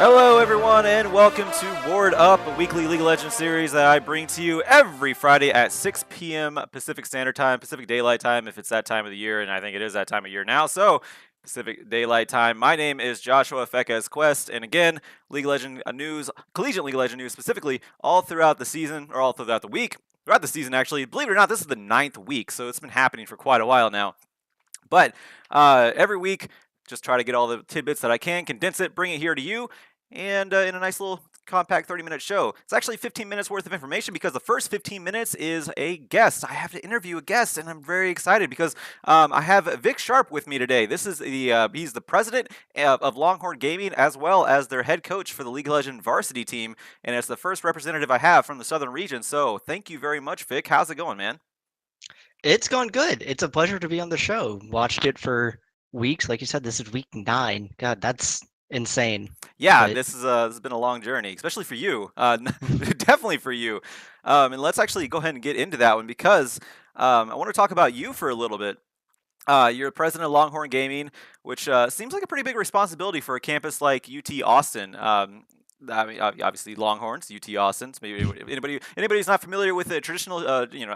Hello, everyone, and welcome to Board Up, a weekly League of Legends series that I bring to you every Friday at 6 p.m. Pacific Standard Time, Pacific Daylight Time, if it's that time of the year, and I think it is that time of year now. So, Pacific Daylight Time. My name is Joshua Fekes Quest, and again, League of Legends news, collegiate League of Legends news specifically, all throughout the season, or all throughout the week. Throughout the season, actually, believe it or not, this is the 9th week, so it's been happening for quite a while now. But every week, just try to get all the tidbits that I can, condense it, bring it here to you, and in a nice little compact 30-minute show. It's actually 15 minutes worth of information because the first 15 minutes is a guest. I have to interview a guest, and I'm very excited because I have Vic Sharp with me today. This is he's the president of Longhorn Gaming as well as their head coach for the League of Legends varsity team, and it's the first representative I have from the southern region. So thank you very much, Vic. How's it going, man? It's gone good. It's a pleasure to be on the show. Watched it for weeks. Like you said, this is week 9. God, that's insane. Yeah, But this has been a long journey, especially for you. Definitely for you. And let's actually go ahead and get into that one because I want to talk about you for a little bit. You're president of Longhorn Gaming, which seems like a pretty big responsibility for a campus like UT Austin. I mean, obviously Longhorns, UT Austin. Maybe anybody who's not familiar with the traditional,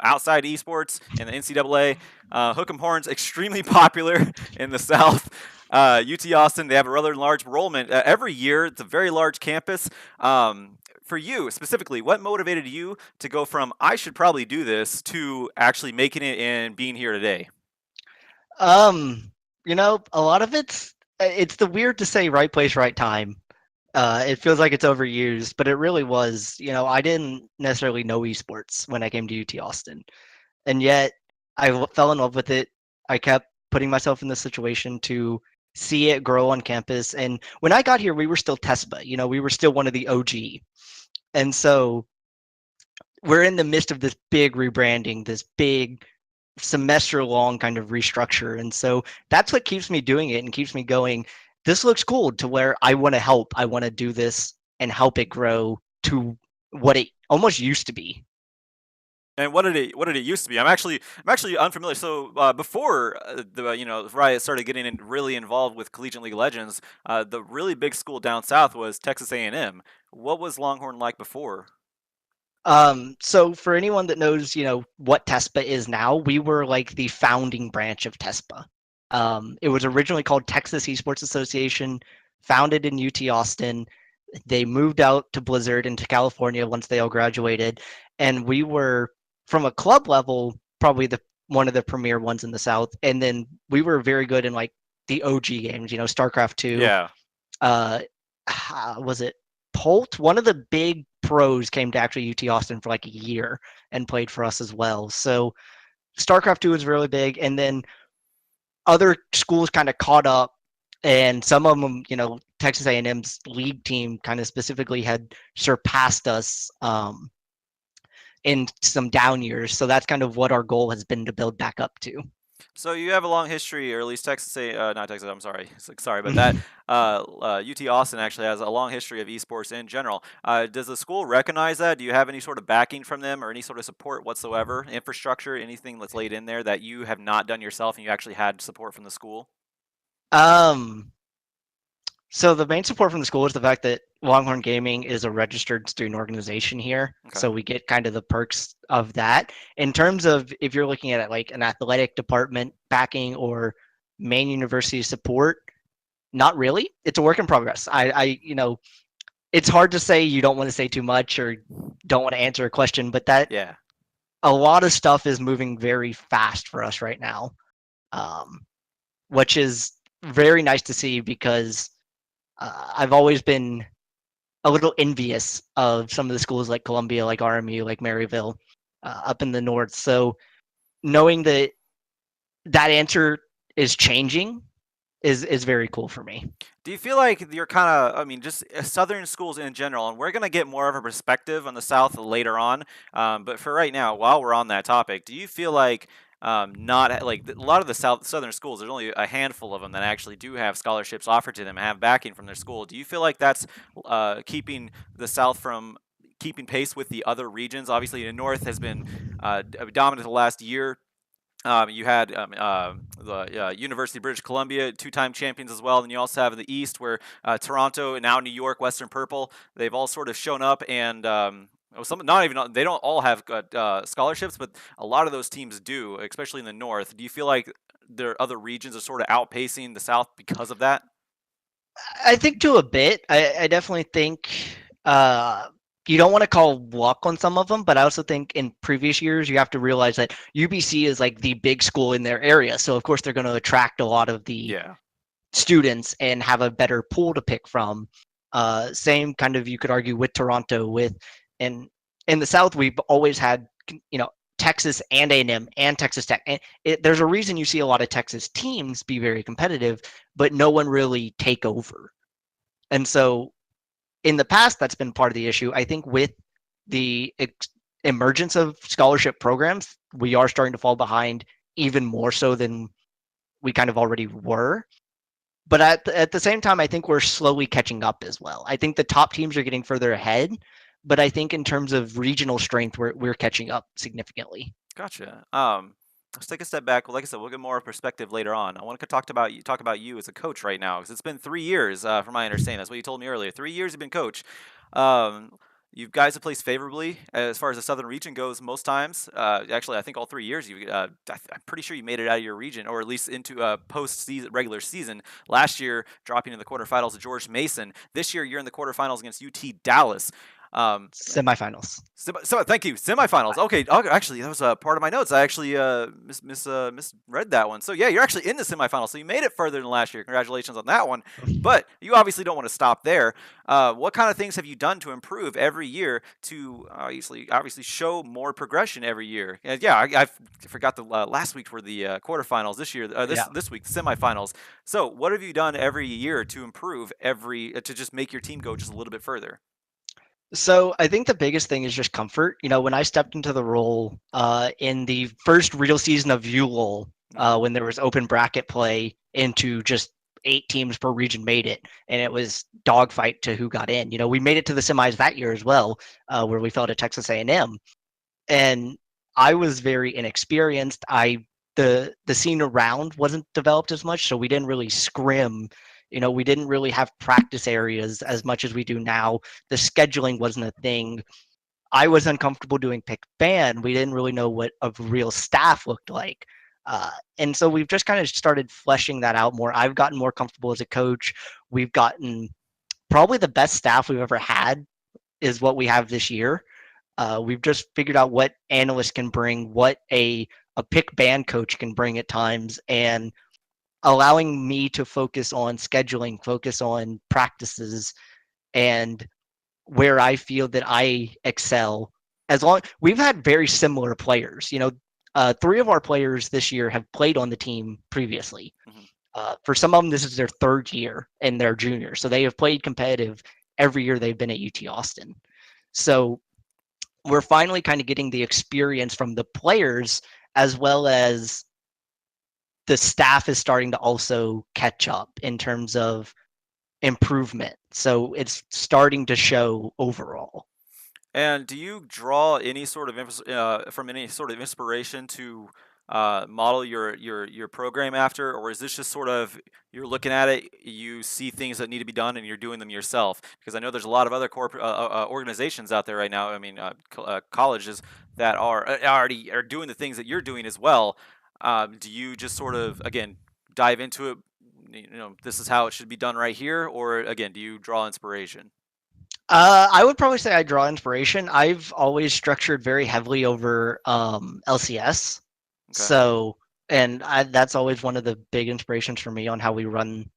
outside esports and the NCAA, Hook'em Horns extremely popular in the South. UT Austin, they have a rather large enrollment every year. It's a very large campus. For you specifically, what motivated you to go from I should probably do this to actually making it and being here today? a lot of it's the weird to say right place, right time. It feels like it's overused, but it really was. I didn't necessarily know esports when I came to UT Austin, and yet fell in love with it. I kept putting myself in the situation to see it grow on campus. And when I got here, we were still TESPA. We were still one of the OG. And so we're in the midst of this big rebranding, this big semester long kind of restructure. And so that's what keeps me doing it and keeps me going. This looks cool to where I want to help. I want to do this and help it grow to what it almost used to be. And what did it used to be? I'm actually unfamiliar. So before the Riot started getting really involved with collegiate League of Legends, the really big school down south was Texas A&M. What was Longhorn like before? So for anyone that knows, what TESPA is now, we were like the founding branch of TESPA. It was originally called Texas Esports Association, founded in UT Austin. They moved out to Blizzard into California once they all graduated, and we were from a club level probably the one of the premier ones in the South. And then we were very good in like the OG games, StarCraft 2. Yeah. Uh, was it Polt? One of the big pros came to actually UT Austin for like a year and played for us as well. So StarCraft 2 was really big, and then other schools kind of caught up, and some of them, Texas A&M's league team kind of specifically had surpassed us in some down years. So that's kind of what our goal has been to build back up to. So you have a long history, or at least Texas, not Texas. I'm sorry, sorry, but that UT Austin actually has a long history of esports in general. Does the school recognize that? Do you have any sort of backing from them, or any sort of support whatsoever, infrastructure, anything that's laid in there that you have not done yourself, and you actually had support from the school? Um, So the main support from the school is the fact that Longhorn Gaming is a registered student organization here. Okay. So we get kind of the perks of that. In terms of if you're looking at it like an athletic department backing or main university support, not really. It's a work in progress. It's hard to say. You don't want to say too much or don't want to answer a question, but that Yeah. a lot of stuff is moving very fast for us right now, um, which is very nice to see because I've always been a little envious of some of the schools like Columbia, like RMU, like Maryville, up in the north. So knowing that that answer is changing is very cool for me. Do you feel like you're kind of, I mean, just Southern schools in general, and we're going to get more of a perspective on the South later on. But for right now, while we're on that topic, do you feel like not like a lot of the Southern schools, there's only a handful of them that actually do have scholarships offered to them, have backing from their school. Do you feel like that's keeping the South from keeping pace with the other regions? Obviously, the North has been dominant the last year You had the University of British Columbia, two-time champions as well. And you also have in the East where Toronto and now New York, Western Purple, they've all sort of shown up and some not even they don't all have scholarships, but a lot of those teams do, especially in the North. Do you feel like their other regions are sort of outpacing the South because of that? I think to a bit. I definitely think uh, you don't want to call luck on some of them, but I also think in previous years you have to realize that UBC is like the big school in their area, so of course they're going to attract a lot of the Yeah. students and have a better pool to pick from. Same kind of you could argue with Toronto. With and in the South, we've always had Texas and A&M and Texas Tech. And there's a reason you see a lot of Texas teams be very competitive, but no one really take over. And so in the past, that's been part of the issue. I think with the emergence of scholarship programs, we are starting to fall behind even more so than we kind of already were. But at the same time, I think we're slowly catching up as well. I think the top teams are getting further ahead, but I think in terms of regional strength, we're catching up significantly. Gotcha. Let's take a step back. Like I said, we'll get more perspective later on. I want to talk about you as a coach right now, because it's been 3 years, from my understanding. That's what you told me earlier. 3 years you've been coach. Um, you guys have placed favorably as far as the Southern region goes most times. Actually, I think all 3 years you. I'm pretty sure you made it out of your region, or at least into a post-season regular season. Last year, dropping in the quarterfinals to George Mason. This year, you're in the quarterfinals against UT Dallas. Um, Semifinals. so thank you. Semifinals. Okay. Actually, that was a part of my notes. I actually misread that one. So yeah, you're actually in the semifinals. So you made it further than last year. Congratulations on that one. But you obviously don't want to stop there. What kind of things have you done to improve every year to obviously show more progression every year? And yeah, I forgot the last week for the quarterfinals. This year, Yeah. this week, the semifinals. So what have you done every year to improve to just make your team go just a little bit further? So I think the biggest thing is just comfort. When I stepped into the role in the first real season of ULOL, Hmm. when there was open bracket play into just 8 teams per region made it, and it was dogfight to who got in. We made it to the semis that year as well, where we fell to Texas A&M, and I was very inexperienced. The scene around wasn't developed as much, so we didn't really scrim. We didn't really have practice areas as much as we do now. The scheduling wasn't a thing. I was uncomfortable doing pick ban. We didn't really know what a real staff looked like. And so we've just kind of started fleshing that out more. I've gotten more comfortable as a coach. We've gotten probably the best staff we've ever had is what we have this year. We've just figured out what analysts can bring, what a pick band coach can bring at times, and allowing me to focus on scheduling, focus on practices, and where I feel that I excel. As long we've had very similar players, 3 of our players this year have played on the team previously. Hmm. For some of them, this is their third year and they're juniors, so they have played competitive every year they've been at UT Austin. So we're finally kind of getting the experience from the players as well as the staff is starting to also catch up in terms of improvement. So it's starting to show overall. And do you draw any sort of from any sort of inspiration to model your program after, or is this just sort of you're looking at it, you see things that need to be done, and you're doing them yourself? Because I know there's a lot of other corporate organizations out there right now. I mean, colleges that already are doing the things that you're doing as well. Do you just sort of again dive into it? This is how it should be done right here, or again, do you draw inspiration? I would probably say I draw inspiration. I've always structured very heavily over LCS. Okay. So, and that's always one of the big inspirations for me on how we run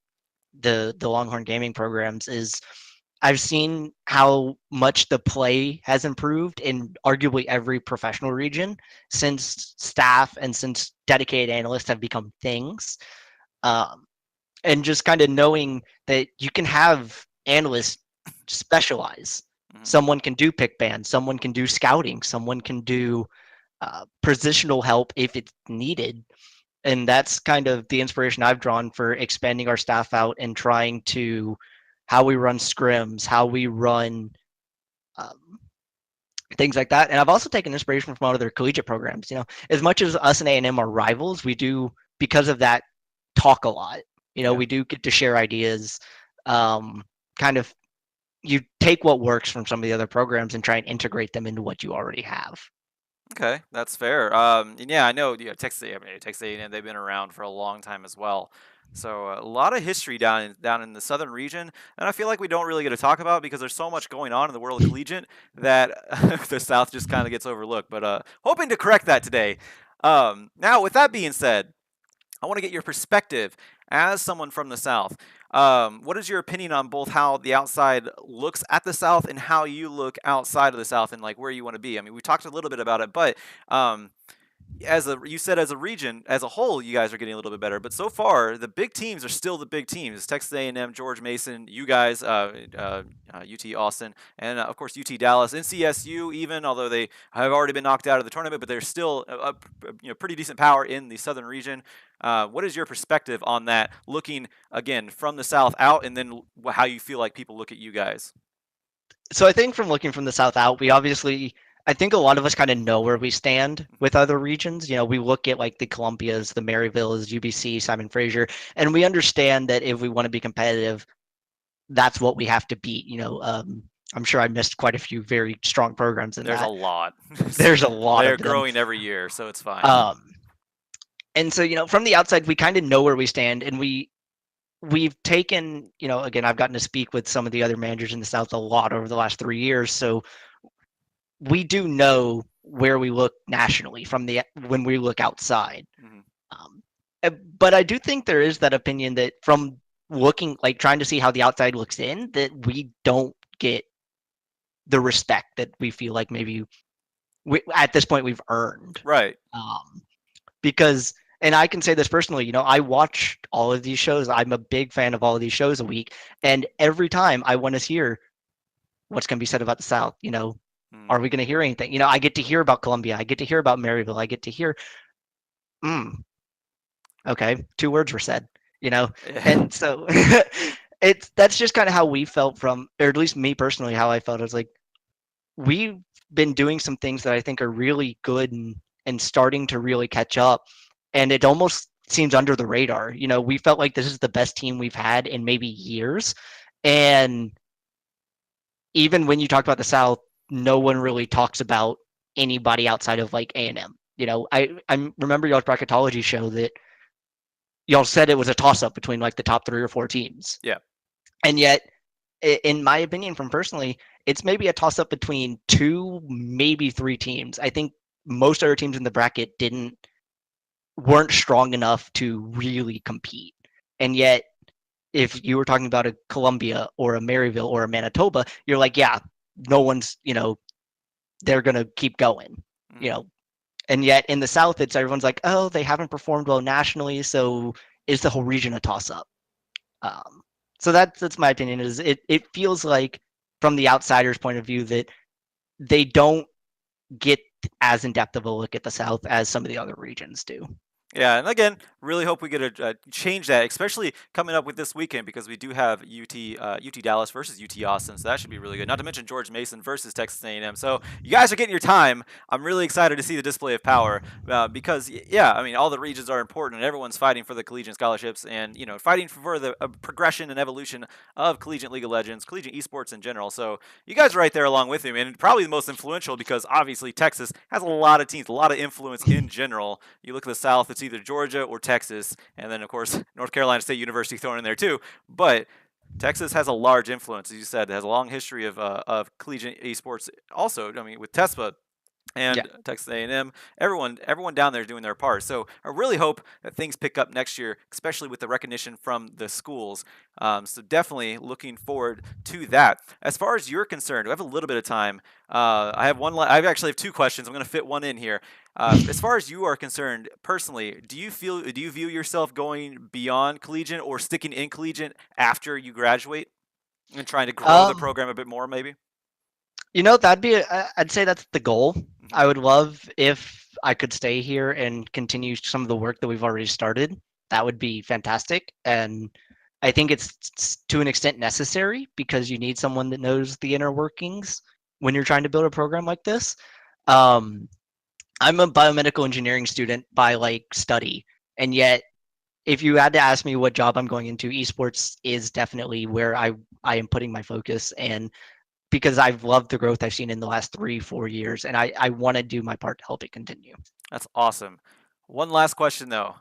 the Longhorn Gaming programs is I've seen how much the play has improved in arguably every professional region since staff and since dedicated analysts have become things. Um, and just kind of knowing that you can have analysts specialize. Hmm. Someone can do pick band, someone can do scouting, someone can do positional help if it's needed. And that's kind of the inspiration I've drawn for expanding our staff out and trying to how we run scrims, how we run um, things like that. And I've also taken inspiration from other collegiate programs. As much as us and A&M are rivals, we do, because of that, talk a lot. Yeah. We do get to share ideas. Um, kind of, you take what works from some of the other programs and try and integrate them into what you already have. Okay, that's fair. And yeah, I know. Yeah, Texas A&M, they've been around for a long time as well. So a lot of history down in the southern region, and I feel like we don't really get to talk about because there's so much going on in the world of collegiate that the South just kind of gets overlooked. But hoping to correct that today. Now, with that being said, I want to get your perspective as someone from the South. What is your opinion on both how the outside looks at the South and how you look outside of the South and like where you want to be? I mean, we talked a little bit about it, but um, you said as a region as a whole you guys are getting a little bit better, but so far the big teams are still the big teams: Texas A&M, George Mason, you guys, UT Austin, and of course UT Dallas, NCSU, even although they have already been knocked out of the tournament, but they're still pretty decent power in the southern region. What is your perspective on that, looking again from the south out, and then how you feel like people look at you guys? So I think from looking from the South out, I think a lot of us kind of know where we stand Mhm. with other regions. We look at like the Columbias, the Maryvilles, UBC, Simon Fraser, and we understand that if we want to be competitive, that's what we have to beat. I'm sure I missed quite a few very strong programs in There's a that. lot. There's a lot They're of them. growing every year, so it's fine. Um, and so, from the outside, we kind of know where we stand, and we've taken, again, I've gotten to speak with some of the other managers in the South a lot over the last 3 years. So we do know where we look nationally from the when we look outside. Mhm. Um, but I do think there is that opinion that from looking, like trying to see how the outside looks in, that we don't get the respect that we feel like maybe at this point we've earned. Right. Um, because, and I can say this personally, I watch all of these shows. I'm a big fan of all of these shows a week, and every time I want to hear what's going to be said about the South. Are we Mhm. going to hear anything? I get to hear about Columbia. I get to hear about Maryville. I get to hear, mm, okay, 2 words were said, Yeah. and so that's just kind of how we felt from, or at least me personally, how I felt. I was like, we've been doing some things that I think are really good and starting to really catch up, and it almost seems under the radar. We felt like this is the best team we've had in maybe years, and even when you talk about the South, no one really talks about anybody outside of like A&M. I remember y'all's bracketology show that y'all said it was a toss up between like the top 3 or 4 teams, Yeah. and yet, in my opinion, from personally, it's maybe a toss up between 2, maybe 3 teams. I think most other teams in the bracket weren't strong enough to really compete, and yet if you were talking about a Columbia or a Maryville or a Manitoba, you're like, yeah, no one's, they're going to keep going, you Mhm. know. And yet in the South, it's everyone's like, oh, they haven't performed well nationally, so is the whole region a toss up? Um, so that's my opinion. Is it feels like from the outsider's point of view that they don't get as in depth of a look at the South as some of the other regions do. Yeah, and again, really hope we get to change that, especially coming up with this weekend because we do have UT Dallas versus UT Austin, so that should be really good. Not to mention George Mason versus Texas A&M. So you guys are getting your time. I'm really excited to see the display of power because yeah, I mean all the regions are important and everyone's fighting for the collegiate scholarships and fighting for the progression and evolution of collegiate League of Legends, collegiate esports in general. So you guys are right there along with him, and probably the most influential because obviously Texas has a lot of teams, a lot of influence in general. You look at the South, it's either Georgia or Texas, and then of course North Carolina State University thrown in there too. But Texas has a large influence, as you said. It has a long history of collegiate esports. Also, I mean, with TESPA, Yeah. and Texas A&M. Everyone down there is doing their part. So I really hope that things pick up next year, especially with the recognition from the schools. So definitely looking forward to that. As far as you're concerned, we have a little bit of time. I have one. I actually have 2 questions. I'm going to fit one in here. As far as you are concerned, personally, do you view yourself going beyond collegiate or sticking in collegiate after you graduate and trying to grow the Um, program a bit more, maybe? I'd say that's the goal. Hmm. I would love if I could stay here and continue some of the work that we've already started. That would be fantastic. And I think it's to an extent necessary because you need someone that knows the inner workings. when you're trying to build a program like this. Um, I'm a biomedical engineering student by like study, and yet if you had to ask me what job I'm going into, esports is definitely where I am putting my focus, and because I've loved the growth I've seen in the last 3 4 years, and I want to do my part to help it continue. That's awesome. One last question though.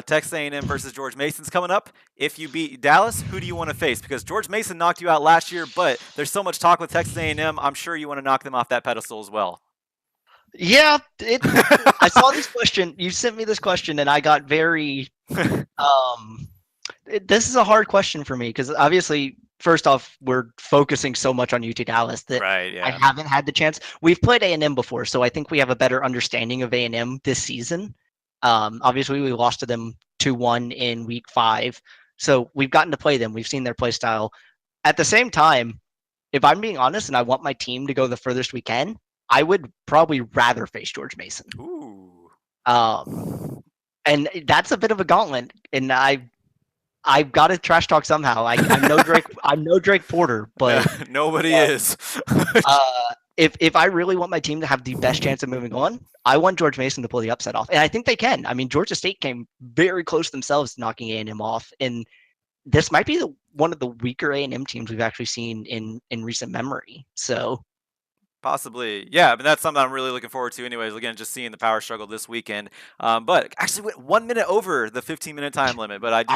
Texas A&M versus George Mason's coming up. If you beat Dallas, who do you want to face? Because George Mason knocked you out last year, but there's so much talk with Texas A&M. I'm sure you want to knock them off that pedestal as well. Yeah, I saw this question. You sent me this question, and I got very. Um, this is a hard question for me because obviously, first off, we're focusing so much on UT Dallas that Right. I Yeah. haven't had the chance. We've played A&M before, so I think we have a better understanding of A&M this season. Obviously, we lost to them 2-1 in week 5, so we've gotten to play them. We've seen their play style. At the same time, if I'm being honest and I want my team to go the furthest we can, I would probably rather face George Mason. Ooh. Um, and that's a bit of a gauntlet, and I've got to trash talk somehow. I'm no Drake. I'm no Drake Porter, No, but nobody uh, is. if I really want my team to have the best chance of moving on, I want George Mason to pull the upset off, and I think they can. I mean, Georgia State came very close themselves to knocking A&M off, and this might be one of the weaker A&M teams we've actually seen in recent memory. So Possibly, yeah. But that's something I'm really looking forward to. Anyways, again, just seeing the power struggle this weekend. But actually, went 1 minute over the 15-minute time limit. But I do,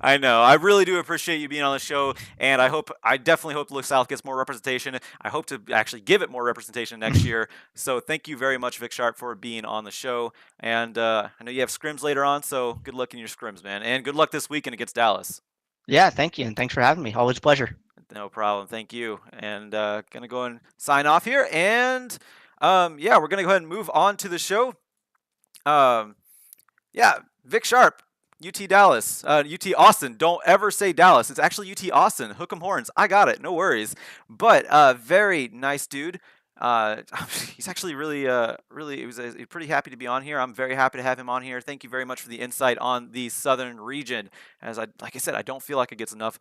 I know. I really do appreciate you being on the show, and I definitely hope Look South gets more representation. I hope to actually give it more representation next year. So thank you very much, Vic Sharp, for being on the show. And I know you have scrims later on, so good luck in your scrims, man. And good luck this weekend against Dallas. yeah, thank you, and thanks for having me. Always a pleasure. No problem. Thank you. And gonna go and sign off here. And yeah, we're gonna go ahead and move on to the show. Um, yeah, Vic Sharp, UT Dallas, UT Austin. Don't ever say Dallas. It's actually UT Austin. Hook 'em horns. I got it. No worries. But very nice dude. Uh, he's actually really. He was pretty happy to be on here. I'm very happy to have him on here. Thank you very much for the insight on the southern region. Like I said, I don't feel like it gets enough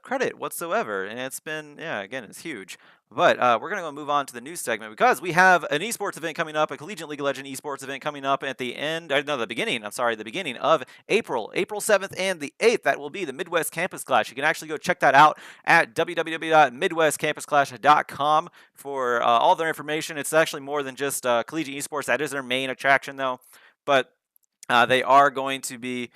credit whatsoever, and it's been, yeah, again, it's huge. But we're going to go move on to the news segment because we have an esports event coming up, a Collegiate League of Legends esports event coming up at the beginning of April 7th and the 8th. That will be the Midwest Campus Clash. You can actually go check that out at www.midwestcampusclash.com for all their information. It's actually more than just collegiate esports. That is their main attraction, though. But they are going to be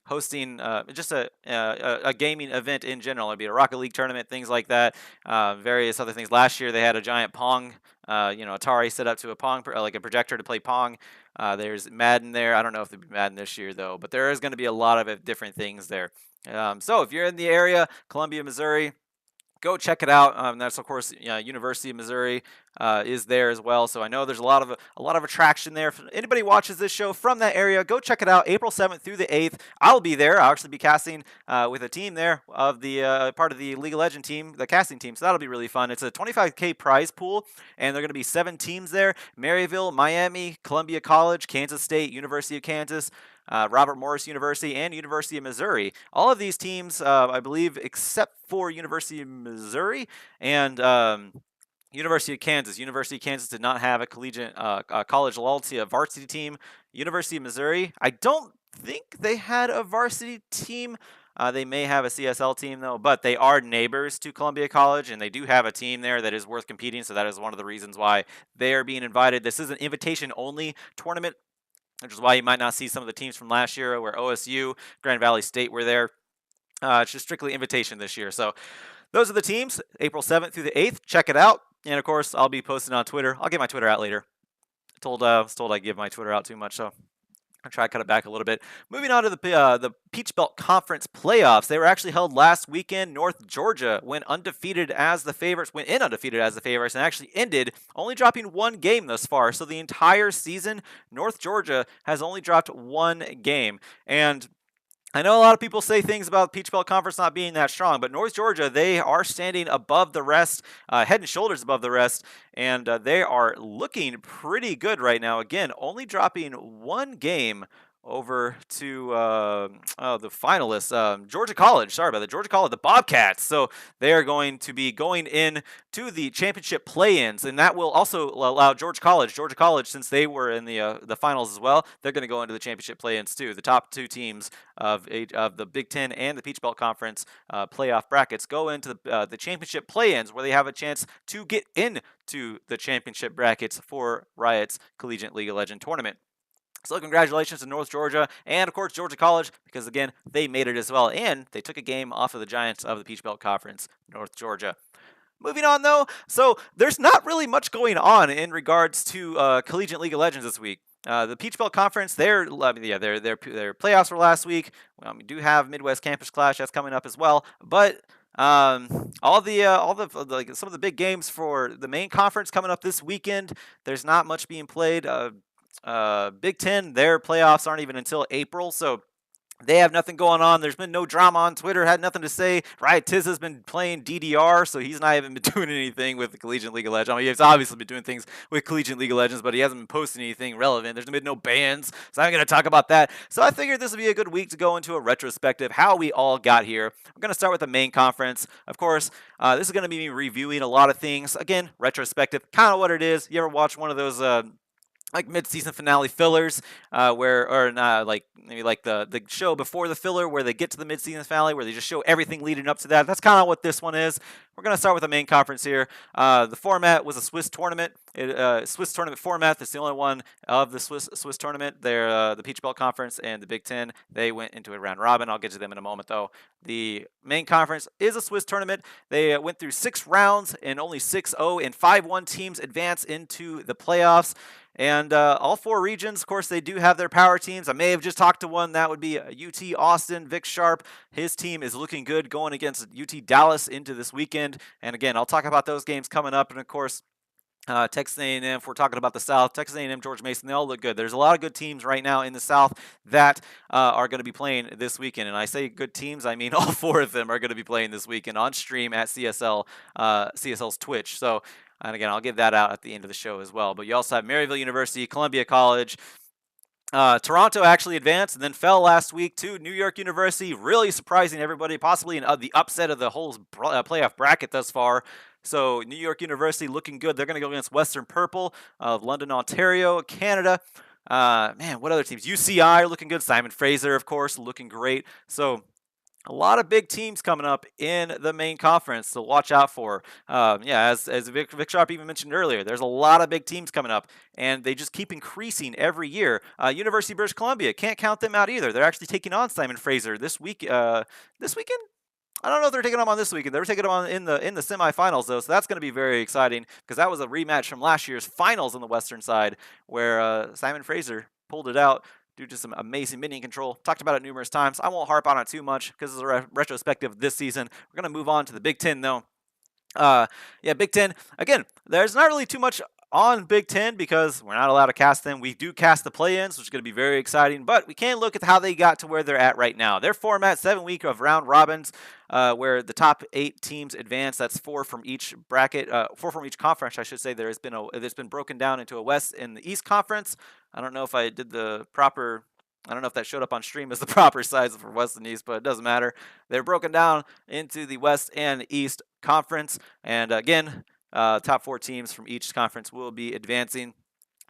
hosting just a gaming event in general. It'd be a Rocket League tournament, things like that, various other things. Last year they had a giant Pong, Atari set up to a Pong, like a projector to play Pong. There's Madden there. I don't know if there'll be Madden this year though, but there is going to be a lot of different things there. So if you're in the area, Columbia, Missouri, go check it out. That's of course University of Missouri is there as well. So I know there's a lot of attraction there. If anybody watches this show from that area, go check it out. April 7th through the 8th. I'll be there. I'll actually be casting with a team there of the part of the League of Legends team, the casting team. So that'll be really fun. It's a 25K prize pool, and there are going to be 7 teams there: Maryville, Miami, Columbia College, Kansas State, University of Kansas, Robert Morris University, and University of Missouri. All of these teams, I believe, except for University of Missouri and University of Kansas. University of Kansas did not have a collegiate college loyalty, a varsity team. University of Missouri, I don't think they had a varsity team. They may have a CSL team though, but they are neighbors to Columbia College, and they do have a team there that is worth competing. So that is one of the reasons why they are being invited. This is an invitation-only tournament, which is why you might not see some of the teams from last year where OSU, Grand Valley State were there. It's just strictly invitation this year. So those are the teams, April 7th through the 8th. Check it out. And of course, I'll be posting on Twitter. I'll get my Twitter out later. I was told I give my Twitter out too much, so I'll try to cut it back a little bit. Moving on to the Peach Belt Conference playoffs. They were actually held last weekend. North Georgia went in undefeated as the favorites, and actually ended only dropping 1 game thus far. So the entire season, North Georgia has only dropped 1 game. And I know a lot of people say things about Peach Belt Conference not being that strong, but North Georgia, they are standing above the rest, head and shoulders above the rest, and they are looking pretty good right now. Again, only dropping 1 game over to the finalists, Georgia College. Sorry about that, Georgia College, the Bobcats. So they are going to be going in to the championship play-ins, and that will also allow Georgia College, since they were in the finals as well, they're going to go into the championship play-ins too. The top two teams of the Big Ten and the Peach Belt Conference playoff brackets go into the championship play-ins, where they have a chance to get into the championship brackets for Riot's Collegiate League of Legends tournament. So congratulations to North Georgia and, of course, Georgia College, because, again, they made it as well. And they took a game off of the Giants of the Peach Belt Conference, North Georgia. Moving on, though, so there's not really much going on in regards to Collegiate League of Legends this week. The Peach Belt Conference, their playoffs were last week. We do have Midwest Campus Clash that's coming up as well, but all the like some of the big games for the main conference coming up this weekend. There's not much being played. Big Ten, their playoffs aren't even until April, so they have nothing going on. There's been no drama on Twitter. Had nothing to say. Riot Tiz has been playing DDR, so he's not even been doing anything with the Collegiate League of Legends. I mean, he's obviously been doing things with Collegiate League of Legends, but he hasn't been posting anything relevant. There's been no bans, so I'm going to talk about that. So I figured this would be a good week to go into a retrospective, how we all got here. I'm going to start with the main conference. Of course, this is going to be me reviewing a lot of things. Again, retrospective, kind of what it is. You ever watch one of those like mid-season finale fillers, like maybe like the show before the filler, where they get to the mid-season finale, where they just show everything leading up to that. That's kind of what this one is. We're gonna start with the main conference here. The format was a Swiss tournament. Swiss tournament format. That's the only one of the Swiss tournament. They're the Peach Belt Conference and the Big Ten. They went into a round robin. I'll get to them in a moment, though. The main conference is a Swiss tournament. They went through 6 rounds, and only 6-0 and 5-1 teams advance into the playoffs. And all 4 regions, of course, they do have their power teams. I may have just talked to one. That would be UT Austin. Vic Sharp, his team is looking good going against UT Dallas into this weekend. And again, I'll talk about those games coming up. And of course, Texas A&M, if we're talking about the South, Texas A&M, George Mason, they all look good. There's a lot of good teams right now in the South that are going to be playing this weekend. And I say good teams, I mean all 4 of them are going to be playing this weekend on stream at CSL's Twitch. So, and again, I'll give that out at the end of the show as well. But you also have Maryville University, Columbia College. Toronto actually advanced and then fell last week to New York University, really surprising everybody, possibly in the upset of the whole playoff bracket thus far. So New York University looking good. They're going to go against Western Purple of London, Ontario, Canada. Man, what other teams? UCI looking good. Simon Fraser, of course, looking great. So a lot of big teams coming up in the main conference to watch out for. As Vic Sharp even mentioned earlier, there's a lot of big teams coming up, and they just keep increasing every year. University of British Columbia, can't count them out either. They're actually taking on Simon Fraser this week. This weekend? I don't know if they're taking them on this weekend. They're taking them on in the semifinals, though, so that's going to be very exciting, because that was a rematch from last year's finals on the Western side, where Simon Fraser pulled it out due to some amazing minion control. Talked about it numerous times. I won't harp on it too much because it's a retrospective this season. We're going to move on to the Big Ten, though. Big Ten. Again, there's not really too much on Big Ten because we're not allowed to cast them. We do cast the play-ins, which is going to be very exciting, but we can look at how they got to where they're at right now. Their format, 7-week of round robins, where the top 8 teams advance. That's 4 from each bracket, 4 from each conference, I should say. It's been broken down into a West and the East Conference. I don't know if I did the proper. I don't know if that showed up on stream as the proper size for West and East, but it doesn't matter. They're broken down into the West and East Conference. And again, top 4 teams from each conference will be advancing.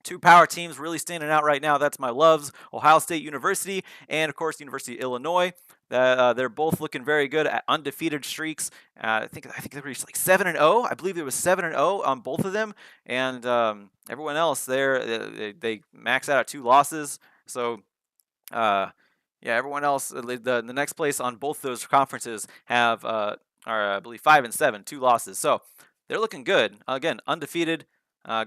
2 power teams really standing out right now. That's my loves, Ohio State University and, of course, University of Illinois. They're both looking very good at undefeated streaks. I think they reached like 7-0. I believe it was 7-0 on both of them. And everyone else there, they max out at 2 losses. So everyone else, the next place on both those conferences are, I believe, 5-7, 2 losses. So they're looking good. Again, undefeated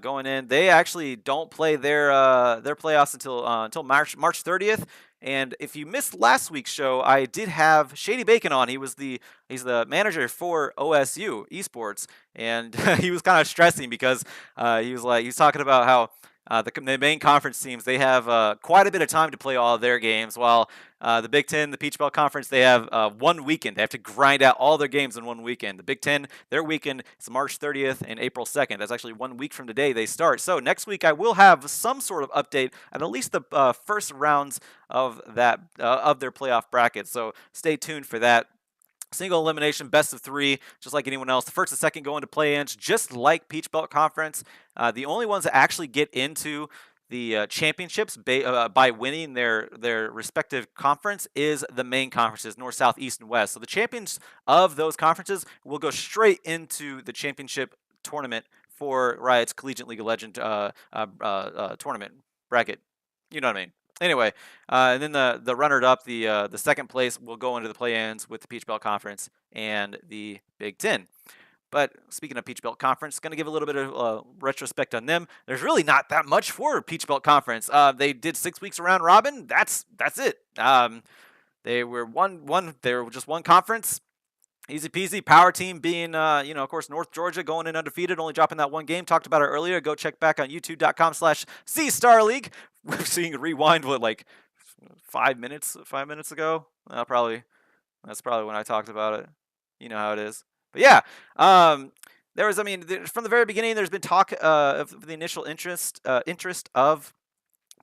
going in. They actually don't play their playoffs until March 30th. And if you missed last week's show, I did have Shady Bacon on. He's the manager for OSU eSports, and he was kind of stressing because he was talking about how The main conference teams, they have quite a bit of time to play all of their games, while the Big Ten, the Peach Belt Conference, they have 1 weekend. They have to grind out all their games in 1 weekend. The Big Ten, their weekend is March 30th and April 2nd. That's actually 1 week from today they start. So next week I will have some sort of update at least the first rounds of that of their playoff bracket. So stay tuned for that. Single elimination, best of three, just like anyone else. The first and second go into play-ins, just like Peach Belt Conference. The only ones that actually get into the championships by winning their respective conference is the main conferences, North, South, East, and West. So the champions of those conferences will go straight into the championship tournament for Riot's Collegiate League of Legends tournament bracket. You know what I mean? Anyway, and then the runner-up, the second place, will go into the play-ins with the Peach Belt Conference and the Big Ten. But speaking of Peach Belt Conference, going to give a little bit of retrospect on them. There's really not that much for Peach Belt Conference. They did 6 weeks around robin. That's it. They were They were just one conference. Easy peasy. Power team being, of course, North Georgia going in undefeated, only dropping that one game. Talked about it earlier. Go check back on youtube.com/CStarLeague. So you can rewind, like 5 minutes ago? That's probably when I talked about it. You know how it is. But yeah, there was, from the very beginning, there's been talk of the initial interest of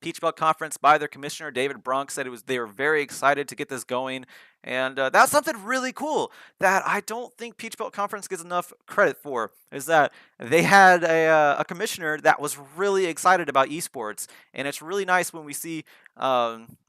Peach Belt Conference by their commissioner, David Brunk, said they were very excited to get this going. And that's something really cool that I don't think Peach Belt Conference gets enough credit for, is that they had a commissioner that was really excited about esports. And it's really nice when we see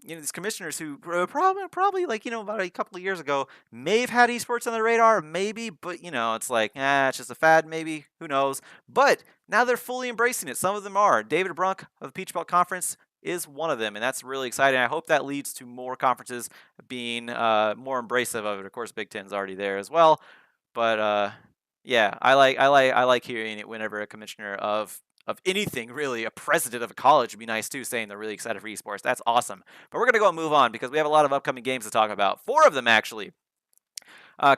these commissioners who probably about a couple of years ago may have had esports on their radar, maybe, but it's like, it's just a fad, maybe, who knows. But now they're fully embracing it. Some of them are. David Brunk of the Peach Belt Conference is one of them, and that's really exciting. I hope that leads to more conferences being more embracive of it. Of course, Big Ten's already there as well, but yeah, I like hearing it whenever a commissioner of anything, really, a president of a college would be nice too, saying they're really excited for esports. That's awesome. But we're gonna go and move on because we have a lot of upcoming games to talk about. 4 of them actually.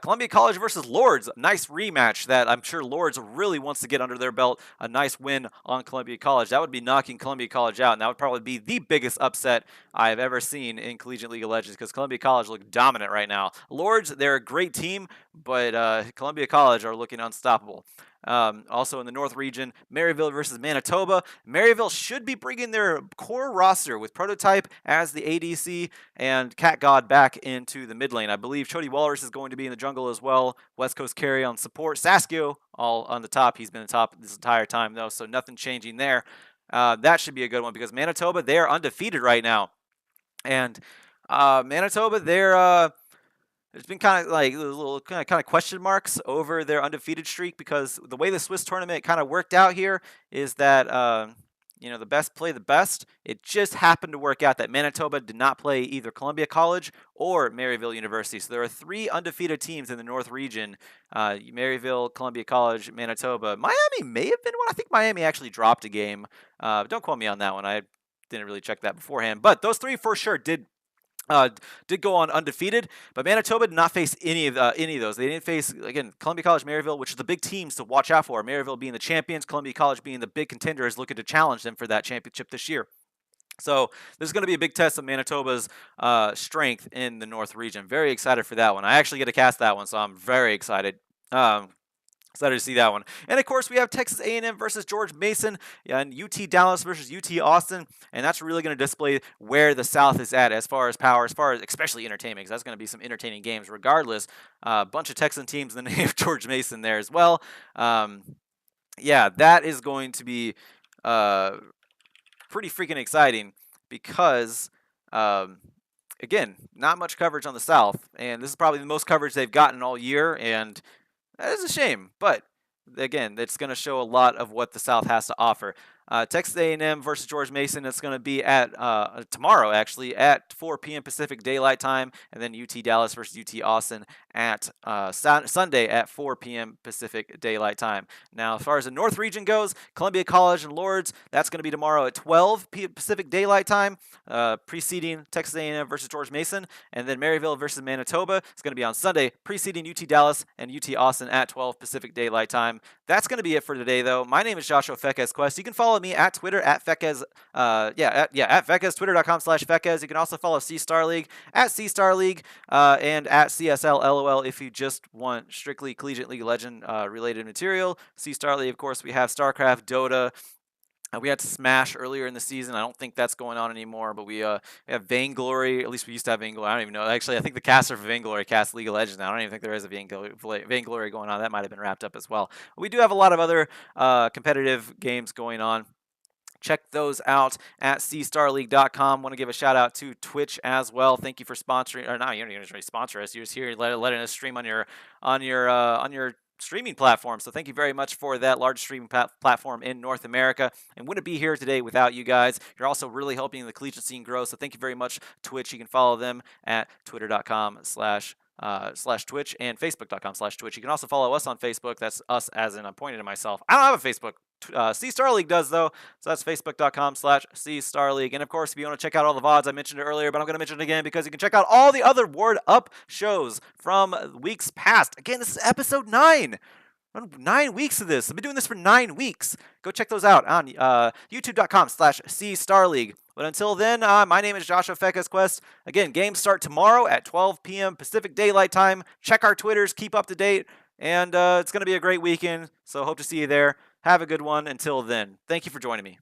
Columbia College versus Lords. Nice rematch that I'm sure Lords really wants to get under their belt. A nice win on Columbia College. That would be knocking Columbia College out, and that would probably be the biggest upset I've ever seen in Collegiate League of Legends because Columbia College look dominant right now. Lords, they're a great team, but Columbia College are looking unstoppable. Also in the North region, Maryville versus Manitoba. Maryville should be bringing their core roster with Prototype as the ADC and Cat God back into the mid lane. I believe Chody Walrus is going to be in the jungle as well. West Coast carry on support. Saskio all on the top. He's been on top this entire time though, so nothing changing there. That should be a good one because Manitoba, they're undefeated right now. And Manitoba, there's been kind of like little kind of question marks over their undefeated streak because the way the Swiss tournament kind of worked out here is that the best play the best. It just happened to work out that Manitoba did not play either Columbia College or Maryville University. So there are 3 undefeated teams in the North region: Maryville, Columbia College, Manitoba. Miami may have been one. I think Miami actually dropped a game. Don't quote me on that one. I didn't really check that beforehand, but those 3 for sure did go on undefeated, but Manitoba did not face any of those. They didn't face, again, Columbia College, Maryville, which is the big teams to watch out for. Maryville being the champions, Columbia College being the big contenders looking to challenge them for that championship this year. So this is going to be a big test of Manitoba's strength in the North region. Very excited for that one. I actually get to cast that one, so I'm very excited. Excited to see that one. And of course, we have Texas A&M versus George Mason and UT Dallas versus UT Austin. And that's really going to display where the South is at as far as power, as far as especially entertainment, because that's going to be some entertaining games regardless. A bunch of Texan teams in the name of George Mason there as well. Yeah, that is going to be pretty freaking exciting because, again, not much coverage on the South. And this is probably the most coverage they've gotten all year. And that is a shame, but again, it's going to show a lot of what the South has to offer. Texas A&M versus George Mason. It's going to be at tomorrow, actually, at 4 p.m. Pacific Daylight Time, and then UT Dallas versus UT Austin at Sunday at 4 p.m. Pacific Daylight Time. Now, as far as the North region goes, Columbia College and Lords, that's going to be tomorrow at 12 p.m. Pacific Daylight Time, preceding Texas A&M versus George Mason, and then Maryville versus Manitoba. It's going to be on Sunday, preceding UT Dallas and UT Austin at 12 Pacific Daylight Time. That's going to be it for today, though. My name is Joshua Fekes Quest. You can follow follow me at Twitter at Fekez. At Fekez, twitter.com/Fekez. You can also follow C Star League at C Star League and at CSL LOL if you just want strictly collegiate League of Legends related material. C Star League, of course, we have StarCraft, Dota. We had Smash earlier in the season. I don't think that's going on anymore, but we have Vainglory. At least we used to have Vainglory. I don't even know. Actually, I think the caster for Vainglory casts League of Legends now. I don't even think there is a Vainglory going on. That might have been wrapped up as well. But we do have a lot of other competitive games going on. Check those out at cstarleague.com. Want to give a shout out to Twitch as well. Thank you for sponsoring, or not, you don't even really sponsor us. You're just here letting us stream on your streaming platform. So thank you very much for that large streaming platform in North America. And wouldn't be here today without you guys. You're also really helping the collegiate scene grow. So thank you very much, Twitch. You can follow them at twitter.com/Twitch and facebook.com/Twitch. You can also follow us on Facebook. That's us as in I'm pointing to myself. I don't have a Facebook. C Star League does though, so that's facebook.com/C Star League. And of course, if you want to check out all the VODs, I mentioned it earlier, but I'm going to mention it again because you can check out all the other Ward Up shows from weeks past. Again, this is episode 9. 9 weeks of this. I've been doing this for 9 weeks. Go check those out on youtube.com/C Star League. But until then, my name is Joshua Fekez Quest. Again, games start tomorrow at 12 p.m. Pacific Daylight Time. Check our Twitters, keep up to date, and it's going to be a great weekend. So hope to see you there. Have a good one. Until then, thank you for joining me.